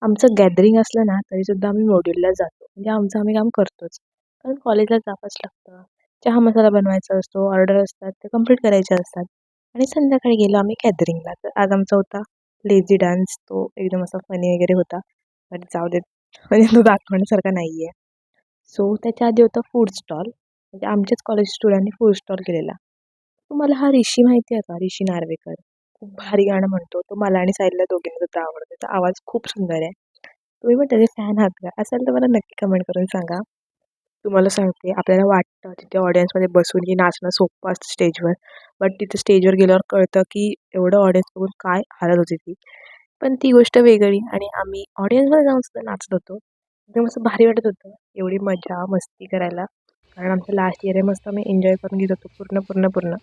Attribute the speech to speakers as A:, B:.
A: आमचं गॅदरिंग असलं ना तरीसुद्धा आम्ही मॉड्यूलला जातो. म्हणजे आमचं आम्ही काम करतोच. कारण कॉलेजला जावंच लागतं. चहा मसाला बनवायचा असतो, ऑर्डर असतात, ते कंप्लीट करायच्या असतात. आणि संध्याकाळी गेलो आम्ही गॅदरिंगला. तर आज आमचा होता लेझी डान्स. तो एकदम असा फनी वगैरे होता. बट जाऊ देत. म्हणजे तो दाखवण्यासारखा नाही आहे. सो त्याच्या आधी होता फूड स्टॉल. म्हणजे आमच्याच कॉलेज स्टुडंटनी फूड स्टॉल केलेला. तुम्हाला हा ऋषी माहिती आहे का? ऋषी नार्वेकर. खूप भारी गाणं म्हणतो. तो मला आणि साहिलला दोघींना सुद्धा आवडतो. त्याचा आवाज खूप सुंदर आहे. तुम्ही पण त्याचे फॅन आहात का? असाल तर मला नक्की कमेंट करून सांगा. तुम्हाला सांगते आपल्याला वाटतं तिथे ऑडियन्समध्ये बसून की नाचणं सोपं असतं स्टेजवर. बट तिथे स्टेजवर गेल्यावर कळतं की एवढं ऑडियन्स बघून काय हालत होती ती. पण ती गोष्ट वेगळी आणि आम्ही ऑडियन्समध्ये जाऊन सुद्धा नाचत होतो. एकदम असं भारी वाटत होतं. एवढी मजा मस्ती करायला. कारण आमचं लास्ट इयर आहे. मस्त आम्ही एन्जॉय करून घेत होतो पूर्ण, पूर्ण, पूर्ण.